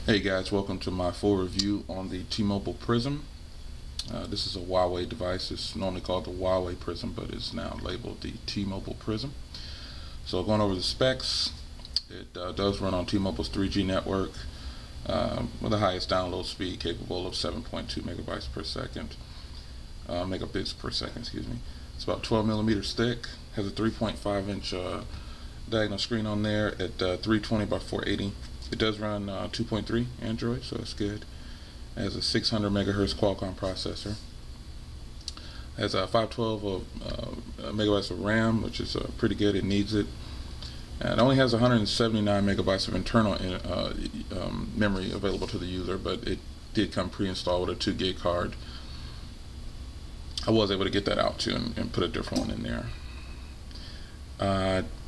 Hey guys, welcome to my full review on the T-Mobile Prism. This is a Huawei device. It's normally called the Huawei Prism, but it's now labeled the T-Mobile Prism. So going over the specs, it does run on T-Mobile's 3G network with the highest download speed, capable of 7.2 megabytes per second, megabits per second, excuse me. It's about 12 millimeters thick, has a 3.5 inch diagonal screen on there at 320 by 480. It does run 2.3 Android, so that's good. It has a 600 megahertz Qualcomm processor. It has a 512 megabytes of RAM, which is pretty good. It needs it. And it only has 179 megabytes of internal memory available to the user, but it did come pre-installed with a 2 gig card. I was able to get that out too and put a different one in there.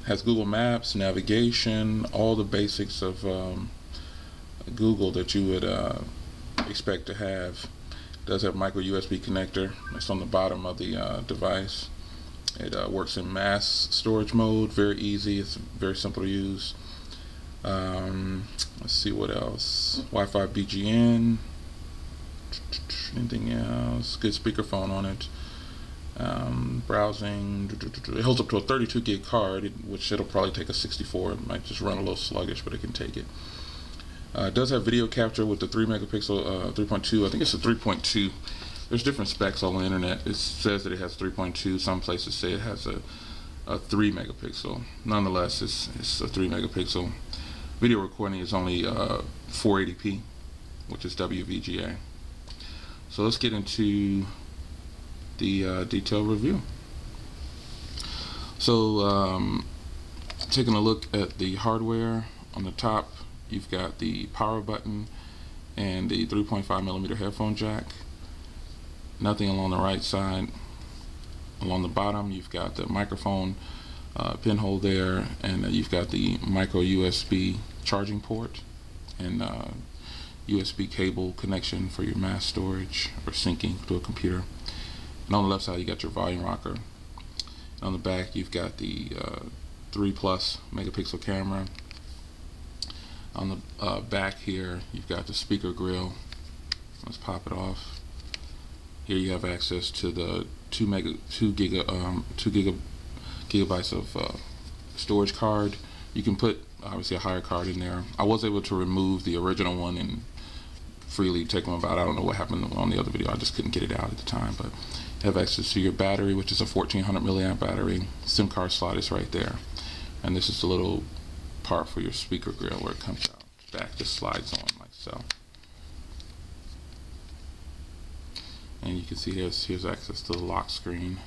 Has Google Maps, navigation, all the basics of Google that you would expect to have. It does have micro USB connector. It's on the bottom of the device. It works in mass storage mode. Very easy. It's very simple to use. Let's see what else. Wi-Fi BGN. Anything else? Good speakerphone on it. Browsing, it holds up to a 32 gig card, which it'll probably take a 64. It might just run a little sluggish, but it can take it. It does have video capture with the 3 megapixel 3.2. I think it's a 3.2. There's different specs on the internet. It says that it has 3.2. Some places say it has a 3 megapixel. Nonetheless, it's a 3 megapixel. Video recording is only 480p, which is WVGA. So let's get into the detailed review. So taking a look at the hardware, on the top you've got the power button and the 3.5 millimeter headphone jack. Nothing along the right side. Along the bottom you've got the microphone pinhole there, and you've got the micro USB charging port and USB cable connection for your mass storage or syncing to a computer. And on the left side you got your volume rocker. And on the back you've got the 3+ megapixel camera. On the back here you've got the speaker grill. Let's pop it off. Here you have access to the 2 gigabytes of storage card. You can put obviously a higher card in there. I was able to remove the original one and freely take them about. I don't know what happened on the other video. I just couldn't get it out at the time. But you have access to your battery, which is a 1400 milliamp battery. SIM card slot is right there, and this is the little part for your speaker grill where it comes out. Back just slides on like so. And you can see here's access to the lock screen.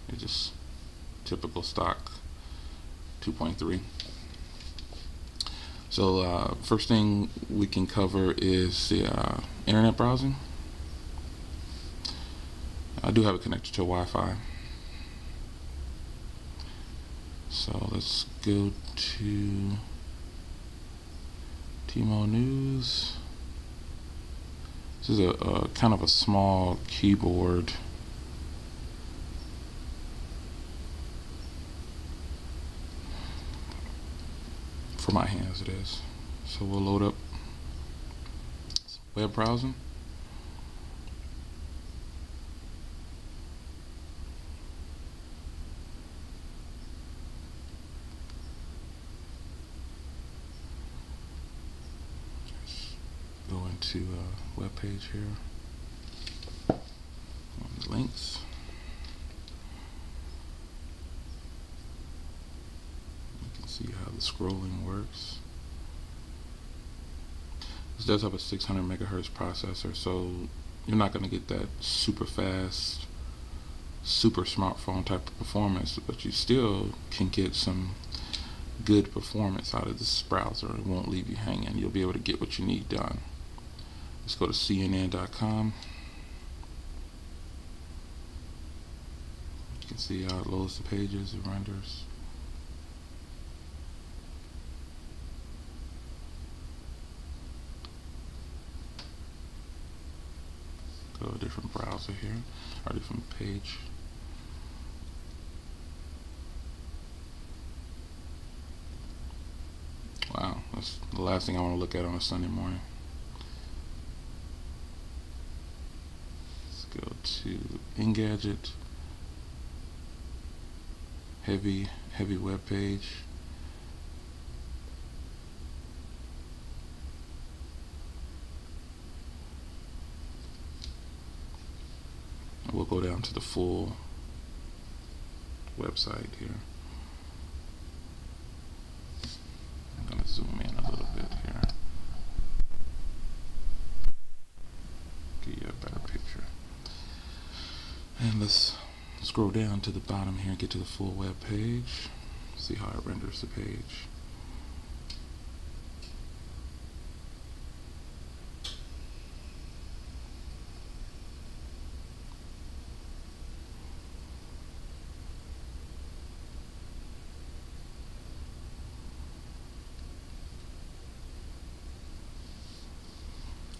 It's just typical stock 2.3. So first thing we can cover is the internet browsing. I do have it connected to Wi-Fi. So let's go to T-Mobile News. This is a kind of a small keyboard. For my hands it is. So we'll load up web browsing. Go into a web page here. Links. See how the scrolling works. This does have a 600 megahertz processor, so you're not going to get that super fast, super smartphone type of performance, but you still can get some good performance out of this browser. It won't leave you hanging. You'll be able to get what you need done. Let's go to CNN.com. You can see how it loads the pages, it renders. Go to a different browser here, or a different page. Wow, That's the last thing I want to look at on a Sunday morning. Let's go to Engadget. Heavy web page. We'll go down to the full website here. I'm going to zoom in a little bit here. Give you a better picture. And let's scroll down to the bottom here and get to the full web page. See how it renders the page.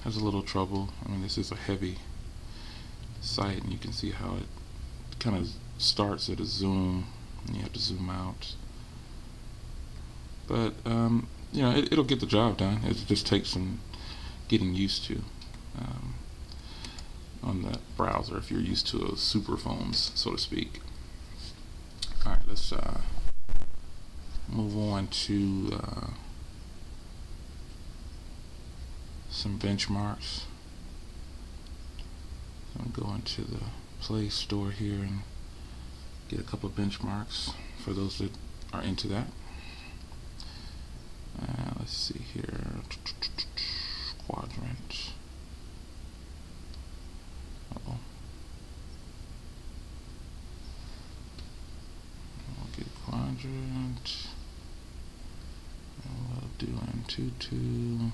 Has a little trouble. I mean, this is a heavy site, and you can see how it kind of starts at a zoom, and you have to zoom out. But you know, it'll get the job done. It just takes some getting used to on the browser if you're used to super phones, so to speak. All right, let's move on to some benchmarks. I'm going to the Play Store here and get a couple of benchmarks for those that are into that. Let's see here. Quadrant. Uh-oh. We'll get Quadrant. And we'll do Antutu.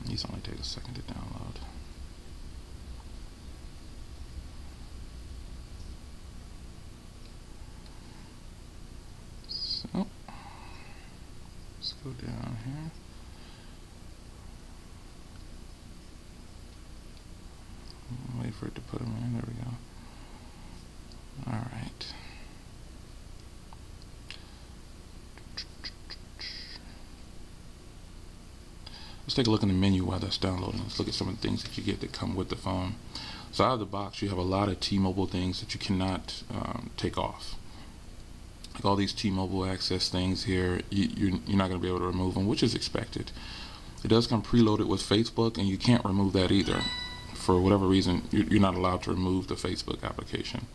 These only take a second to download. So let's go down here. Wait for it to put them in. There we go. All right. Let's take a look in the menu while that's downloading. Let's look at some of the things that you get that come with the phone. So out of the box, you have a lot of T-Mobile things that you cannot take off. Like all these T-Mobile access things here, you're not going to be able to remove them, which is expected. It does come preloaded with Facebook, and you can't remove that either. For whatever reason, you're not allowed to remove the Facebook application.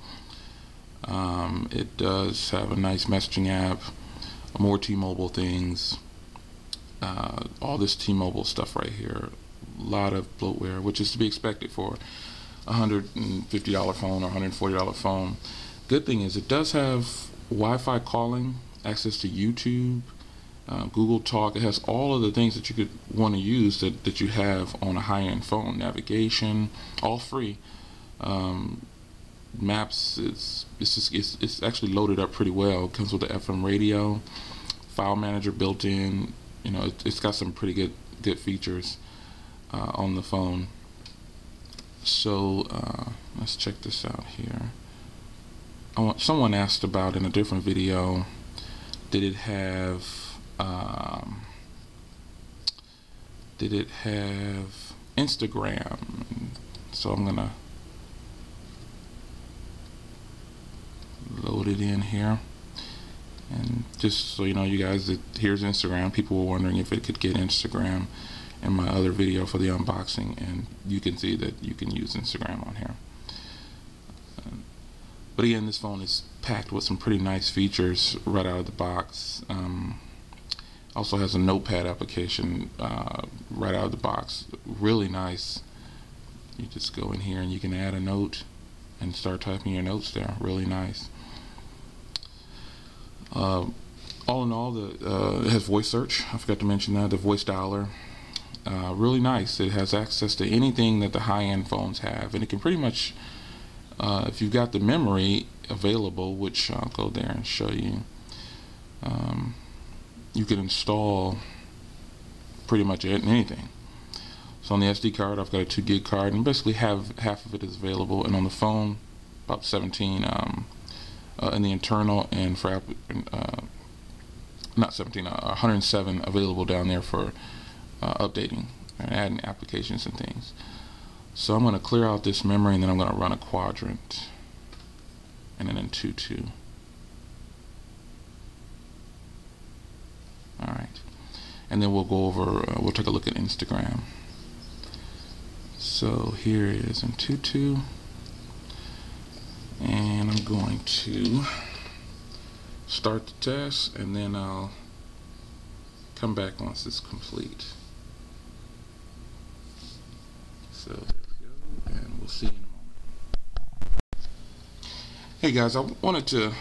It does have a nice messaging app, more T-Mobile things. All this T-Mobile stuff right here, a lot of bloatware, which is to be expected for a $150 phone or $140 phone. Good thing is it does have Wi-Fi calling, access to YouTube, Google Talk. It has all of the things that you could want to use that you have on a high-end phone. Navigation, all free. Maps, it's actually loaded up pretty well. It comes with the FM radio, file manager built in. You know, it's got some pretty good features on the phone. So let's check this out here. Someone asked about in a different video, did it have Instagram? So I'm gonna load it in here. And just so you know, you guys, here's Instagram. People were wondering if it could get Instagram in my other video for the unboxing, and you can see that you can use Instagram on here. But again, this phone is packed with some pretty nice features right out of the box. Also has a notepad application right out of the box. Really nice. You just go in here and you can add a note and start typing your notes there. Really nice. All in all, it has voice search. I forgot to mention that. The voice dialer. Really nice. It has access to anything that the high-end phones have, and it can pretty much, if you've got the memory available, which I'll go there and show you, you can install pretty much anything. So on the SD card, I've got a 2 gig card, and basically half of it is available, and on the phone, about 17 in the internal, and for not 17, 107 available down there for updating and adding applications and things. So I'm going to clear out this memory, and then I'm going to run a quadrant, and then in 2.2. All right, and then we'll go over. We'll take a look at Instagram. So here it is in 2.2, and I'm going to start the test, and then I'll come back once it's complete. So there we go, and we'll see in a moment. Hey guys, I was going to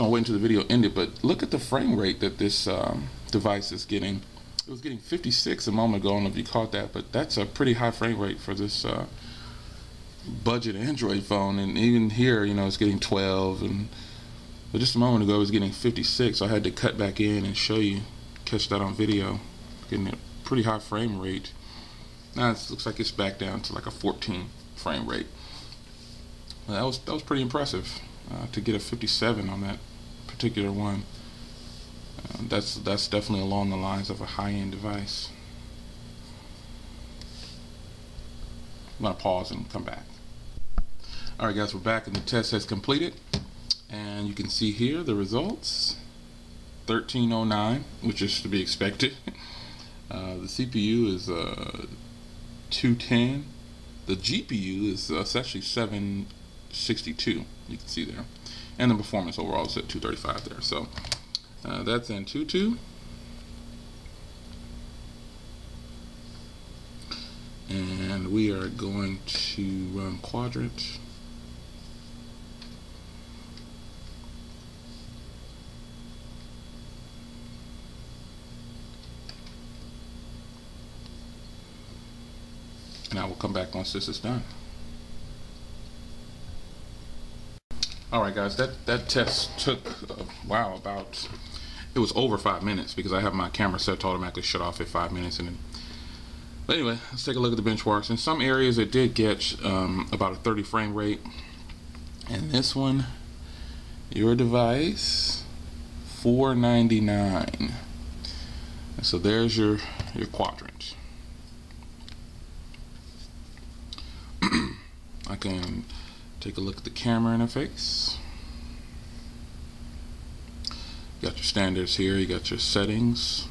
wait until the video ended, but look at the frame rate that this device is getting. It was getting 56 a moment ago. I don't know if you caught that, but that's a pretty high frame rate for this budget Android phone. And even here, you know, it's getting 12, but just a moment ago it was getting 56. So I had to cut back in and show you, catch that on video. Getting a pretty high frame rate. Now it looks like it's back down to like a 14 frame rate. Well, that was pretty impressive to get a 57 on that particular one. That's definitely along the lines of a high-end device. I'm going to pause and come back. Alright guys, we're back and the test has completed, and you can see here the results. 1309, which is to be expected. The CPU is 210. The GPU is actually 762, you can see there, and the performance overall is at 235 there. So that's in 2.2, and we are going to run quadrant. Now we'll come back once this is done. Alright guys, that test took, wow, it was over 5 minutes, because I have my camera set to automatically shut off at 5 minutes. But anyway, let's take a look at the benchmarks. In some areas it did get about a 30 frame rate. And this one, your device, 499. And so there's your quadrant. I can take a look at the camera interface. You got your standards here, you got your settings.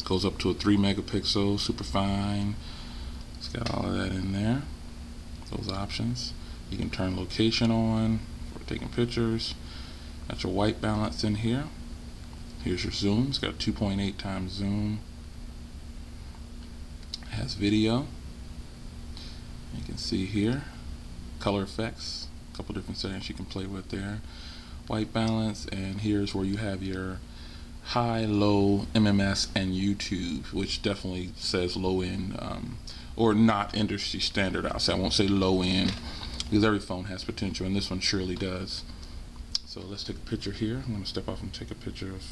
Goes up to a 3 megapixel, super fine. It's got all of that in there. Those options. You can turn location on for taking pictures. Got your white balance in here. Here's your zoom. It's got a 2.8 times zoom. It has video. You can see here color effects, a couple different settings you can play with there. White balance, and here's where you have your high, low, MMS, and YouTube, which definitely says low end, or not industry standard. I won't say low end, because every phone has potential, and this one surely does. So let's take a picture here. I'm going to step off and take a picture of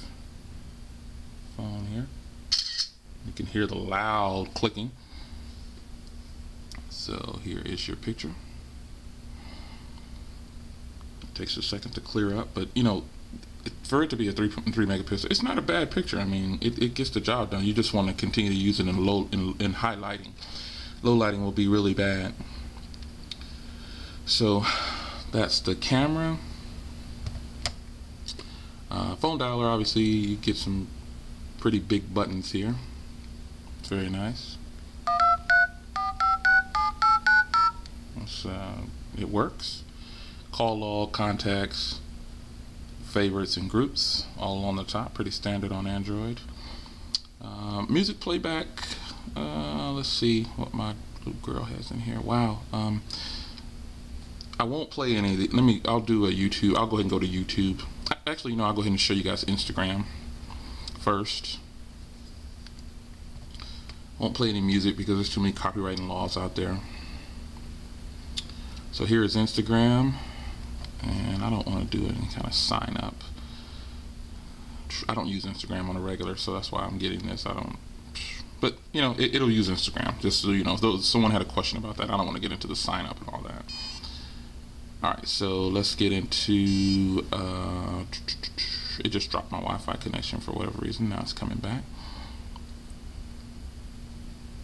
phone here. You can hear the loud clicking. So here is your picture. It takes a second to clear up, but you know, for it to be a 3 megapixel, it's not a bad picture. I mean, it gets the job done. You just want to continue to use it in high lighting. Low lighting will be really bad. So that's the camera. Phone dialer, obviously you get some pretty big buttons here. It's very nice. It works. Call log, contacts, favorites, and groups, all on the top. Pretty standard on Android. Music playback. Let's see what my little girl has in here. Wow. I won't play any of the. I'll do a YouTube. I'll go ahead and go to YouTube. Actually, you know, I'll go ahead and show you guys Instagram first. Won't play any music because there's too many copywriting laws out there. So here is Instagram, and I don't want to do any kind of sign up. I don't use Instagram on a regular, so that's why I'm getting this. But you know, it'll use Instagram, just so you know. If someone had a question about that, I don't want to get into the sign up and all that. Alright, so let's get into, it just dropped my Wi-Fi connection for whatever reason. Now it's coming back.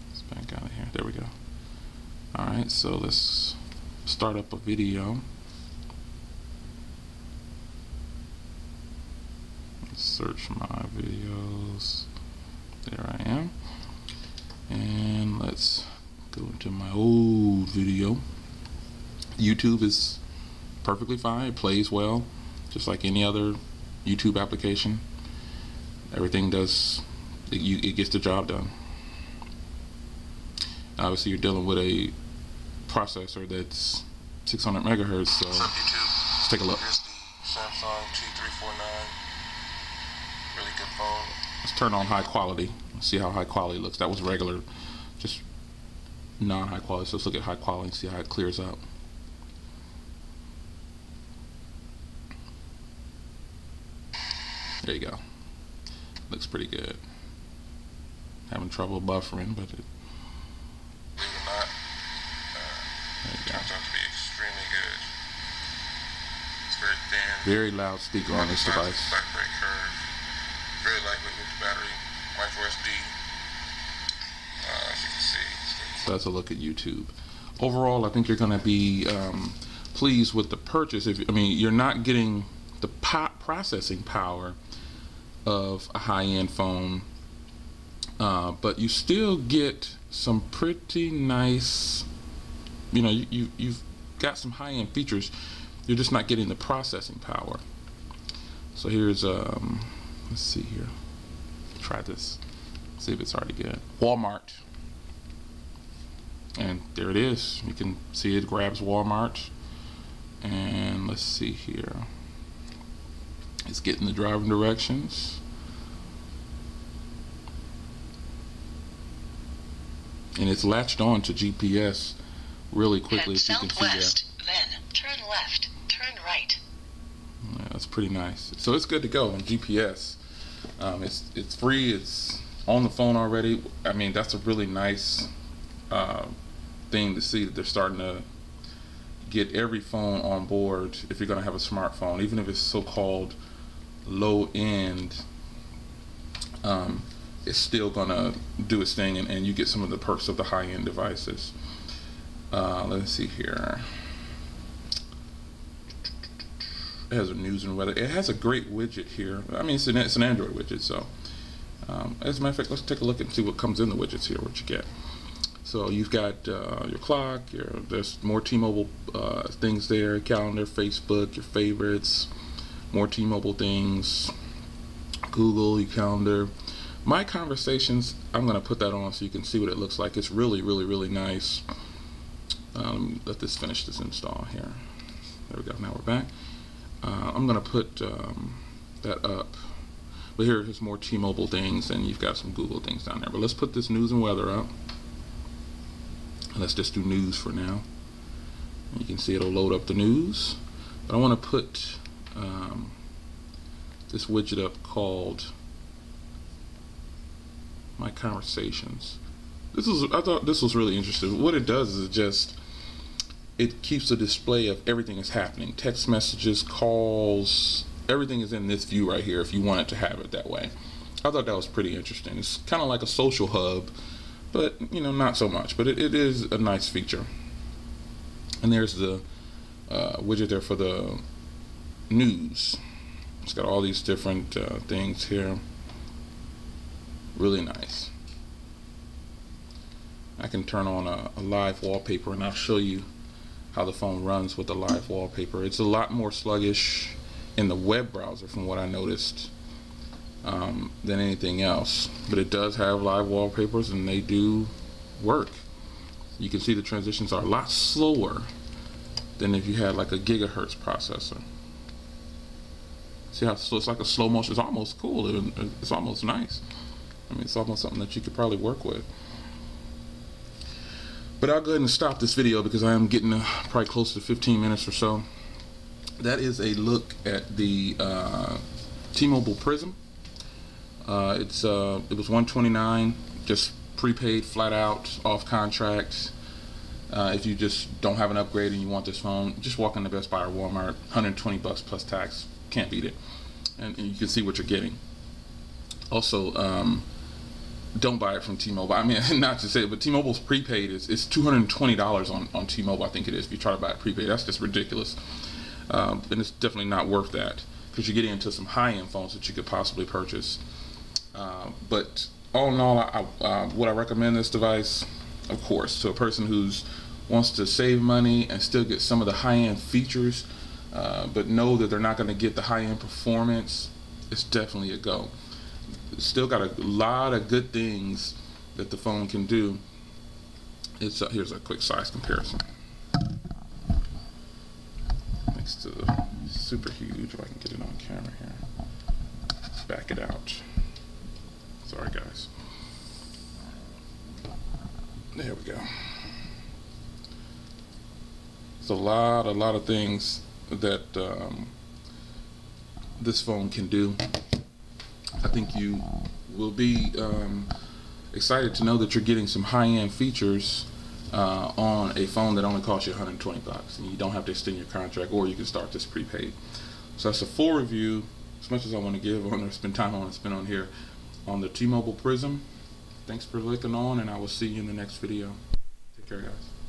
Let's back out of here. There we go. Alright, so let's start up a video. Let's search my videos. There I am. And let's go into my old video. YouTube is perfectly fine. It plays well, just like any other YouTube application. Everything does, it gets the job done. Obviously, you're dealing with a processor that's 600 megahertz. So what's up, YouTube? Let's take a look. Here's the Samsung T349. Really good phone. Let's turn on high quality. Let's see how high quality looks. That was regular, just non-high quality. So let's look at high quality and see how it clears up. There you go. Looks pretty good. Having trouble buffering, but it. Believe it or not, There you go. turns out to be extremely good. It's very thin. Very loud speaker on this device. Very curved. Very lightweight with the battery. Micro SD. As you can see. So that's a look at YouTube. Overall, I think you're going to be pleased with the purchase. You're not getting the processing power of a high-end phone, but you still get some pretty nice, you've got some high-end features. You're just not getting the processing power. So here's let's see here, try this, see if it's already good. Walmart, and there it is. You can see it grabs Walmart, and let's see here, it's getting the driving directions. And it's latched on to GPS really quickly, if you can see that. Then turn left, turn right. Yeah, that's pretty nice. So it's good to go on GPS. It's free. It's on the phone already. I mean, that's a really nice thing to see, that they're starting to get every phone on board. If you're going to have a smartphone, even if it's so-called low end, it's still gonna do its thing, and you get some of the perks of the high-end devices. Let's see here. It has a news and weather. It has a great widget here. I mean, it's an Android widget, so as a matter of fact, let's take a look and see what comes in the widgets here, what you get. So you've got your clock, there's more T-Mobile things there, calendar, Facebook, your favorites, more T-Mobile things, Google, your calendar. My conversations, I'm going to put that on so you can see what it looks like. It's really, really, really nice. Let this finish this install here. There we go. Now we're back. I'm going to put that up. But here's more T-Mobile things, and you've got some Google things down there. But let's put this news and weather up. Let's just do news for now. You can see it'll load up the news. But I want to put this widget up called My Conversations. I thought this was really interesting. What it does is it keeps a display of everything that's happening. Text messages, calls, everything is in this view right here if you want it to have it that way. I thought that was pretty interesting. It's kind of like a social hub, but not so much. But it is a nice feature. And there's the widget there for the news. It's got all these different things here. Really nice. I can turn on a live wallpaper, and I'll show you how the phone runs with the live wallpaper. It's a lot more sluggish in the web browser, from what I noticed, than anything else. But it does have live wallpapers, and they do work. You can see the transitions are a lot slower than if you had like a gigahertz processor. See how it's like a slow motion? It's almost cool. It's almost nice. I mean, it's almost something that you could probably work with. But I'll go ahead and stop this video because I am getting probably close to 15 minutes or so. That is a look at the T-Mobile Prism. It was $129, just prepaid, flat out, off contract. If you just don't have an upgrade and you want this phone, just walk into Best Buy or Walmart, $120 plus tax, can't beat it, and you can see what you're getting. Also, don't buy it from T-Mobile. I mean, not to say it, but T-Mobile's prepaid is $220 on T-Mobile, I think it is, if you try to buy it prepaid. That's just ridiculous. And it's definitely not worth that, because you're getting into some high-end phones that you could possibly purchase. But all in all, would I recommend this device? Of course, to a person who's wants to save money and still get some of the high-end features, but know that they're not going to get the high-end performance. It's definitely a go. It's still got a lot of good things that the phone can do. Here's a quick size comparison. Next to the super huge, if I can get it on camera here. Let's back it out. Sorry guys. There we go. It's a lot of things that this phone can do. I think you will be excited to know that you're getting some high-end features on a phone that only costs you $120, and you don't have to extend your contract, or you can start this prepaid. So that's a full review, as much as I want to give on or spend time I want to spend on here, on the T-Mobile Prism. Thanks for clicking on, and I will see you in the next video. Take care, guys.